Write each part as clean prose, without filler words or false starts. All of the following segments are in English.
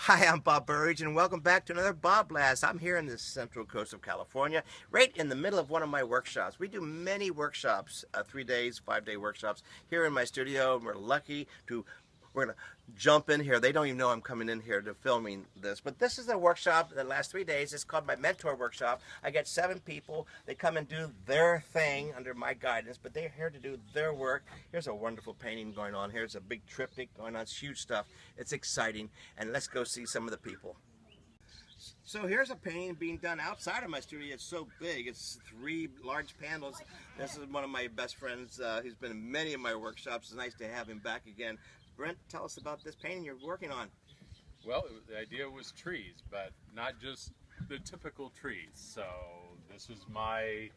Hi, I'm Bob Burridge, and welcome back to another BobBlast. I'm here in the central coast of California, right in the middle of one of my workshops. We do many workshops, 3 days, 5-day workshops here in my studio, and we're lucky to, we're going to jump in here. They don't even know I'm coming in here to filming this, but this is a workshop that lasts 3 days. It's called my mentor workshop. I get 7 people. They come and do their thing under my guidance, but they're here to do their work. Here's a wonderful painting going on. Here's a big triptych going on. It's huge stuff. It's exciting, and let's go see some of the people. So here's a painting being done outside of my studio. It's so big. It's 3 large panels. This is one of my best friends who's been in many of my workshops. It's nice to have him back again. Brent, tell us about this painting you're working on. Well, the idea was trees, but not just the typical trees. So this is my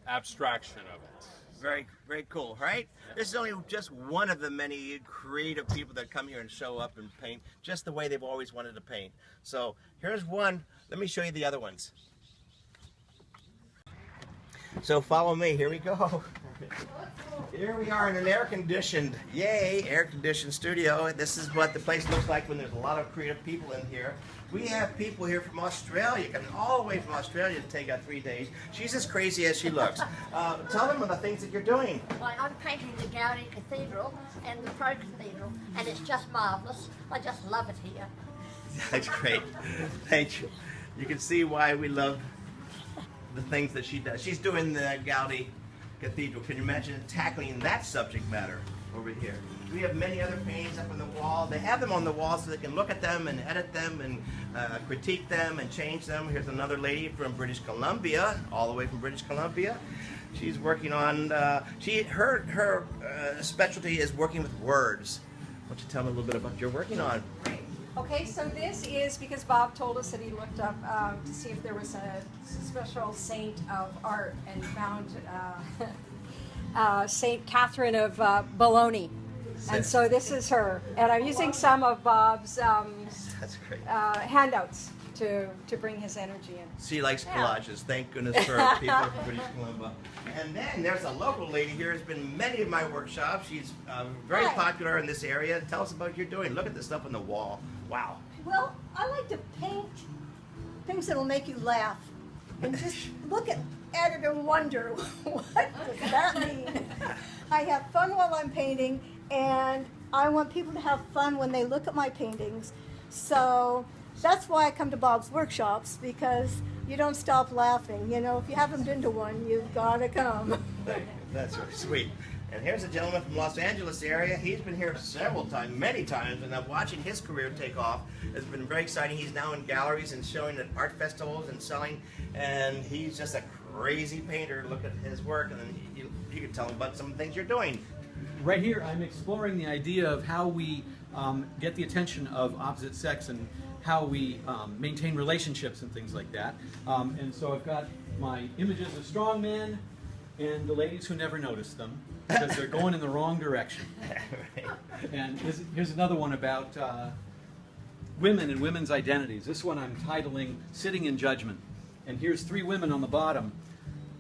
abstraction of it. Very, very cool, right? Yeah. This is only just one of the many creative people that come here and show up and paint just the way they've always wanted to paint. So here's one. Let me show you the other ones. So follow me. Here we go. Here we are in an air-conditioned, yay, air-conditioned studio. This is what the place looks like when there's a lot of creative people in here. We have people here from Australia, coming all the way from Australia to take 3 days. She's as crazy as she looks. Tell them of the things that you're doing. Well, I'm painting the Gaudi Cathedral and the Pro Cathedral, and it's just marvellous. I just love it here. That's great. Thank you. You can see why we love the things that she does. She's doing the Gaudi Cathedral. Can you imagine tackling that subject matter over here? We have many other paintings up on the wall. They have them on the wall so they can look at them and edit them and critique them and change them. Here's another lady from British Columbia, all the way from British Columbia. She's working on, her specialty is working with words. Why don't you tell me a little bit about what you're working on? Okay, so this is because Bob told us that he looked up to see if there was a special saint of art and found Saint Catherine of Bologna. And so this is her. And I'm using some of Bob's That's great. Handouts to bring his energy in. She likes collages. Thank goodness for people from British Columbia. And then there's a local lady here who's been in many of my workshops. She's very popular in this area. Tell us about what you're doing. Look at this stuff on the wall. Wow. Well, I like to paint things that'll make you laugh. And just look at it and wonder, what does that mean? I have fun while I'm painting, and I want people to have fun when they look at my paintings. So that's why I come to Bob's workshops, because you don't stop laughing. You know, if you haven't been to one, you've got to come. That's really sweet. And here's a gentleman from Los Angeles area. He's been here several times, many times, and watching his career take off has been very exciting. He's now in galleries and showing at art festivals and selling, and he's just a crazy painter. Look at his work, and then you can tell him about some of the things you're doing. Right here, I'm exploring the idea of how we get the attention of opposite sex and how we maintain relationships and things like that. And so I've got my images of strong men and the ladies who never notice them because they're going in the wrong direction. Right. And here's another one about women and women's identities. This one I'm titling Sitting in Judgment. And here's 3 women on the bottom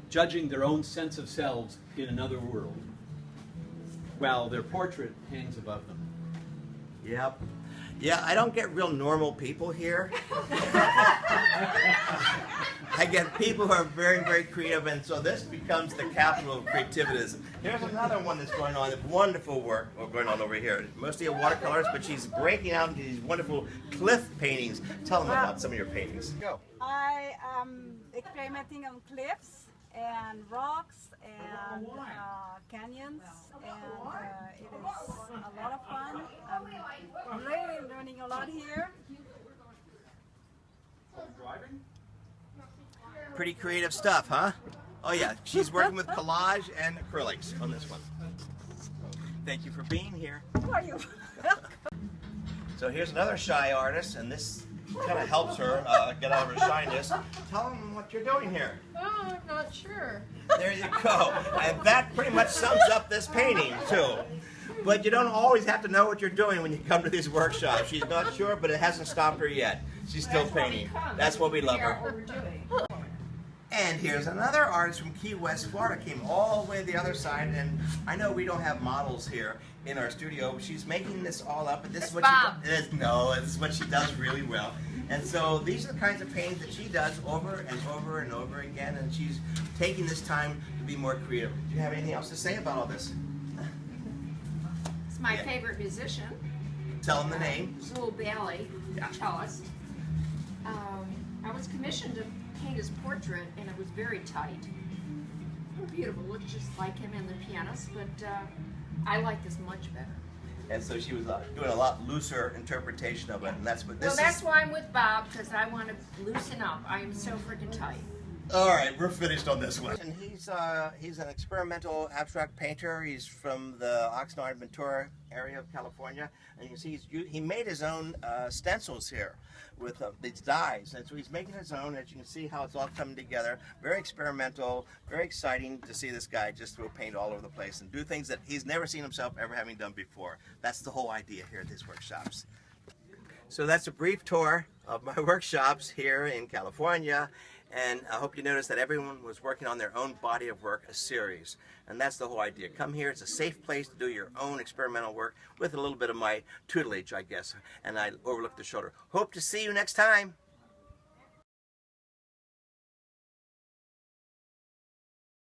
judging their own sense of selves in another world, while their portrait hangs above them. Yep. Yeah, I don't get real normal people here. I get people who are very, very creative, and so this becomes the capital of creativism. Here's another one that's going on, wonderful work going on over here. Mostly watercolors, but she's breaking out into these wonderful cliff paintings. Tell them about some of your paintings. Go. I am experimenting on cliffs and rocks and canyons, and it is a lot of fun. I'm really learning a lot here. Pretty creative stuff, huh? Oh yeah, she's working with collage and acrylics on this one. Thank you for being here. Are you? So here's another shy artist, and this kind of helps her get out of her shyness. Tell them what you're doing here. Oh, I'm not sure. There you go. And that pretty much sums up this painting, too. But you don't always have to know what you're doing when you come to these workshops. She's not sure, but it hasn't stopped her yet. She's still painting. That's what we love her. And here's another artist from Key West, Florida, came all the way to the other side, and I know we don't have models here in our studio, but she's making this all up, and this is what Bob. she does. No, this is what she does really well. And so these are the kinds of paintings that she does over and over and over again, and she's taking this time to be more creative. Do you have anything else to say about all this? It's my favorite musician. Tell them the name. Zool Bailey, Yeah. cellist. I was commissioned to paint his portrait, and it was very tight. Beautiful, looks just like him and the pianist, but I like this much better. And so she was doing a lot looser interpretation of it, and that's what this Well, that's is. why I'm with Bob, because I want to loosen up. I am so freaking tight. All right, we're finished on this one. And he's an experimental abstract painter. He's from the Oxnard, Ventura area of California, and you see he made his own stencils here with these dies, and so he's making his own. As you can see how it's all coming together, very experimental, very exciting to see this guy just throw paint all over the place and do things that he's never seen himself ever having done before. That's the whole idea here at these workshops. So that's a brief tour of my workshops here in California. And I hope you noticed that everyone was working on their own body of work, a series. And that's the whole idea. Come here, it's a safe place to do your own experimental work with a little bit of my tutelage, I guess. And I overlook the shoulder. Hope to see you next time.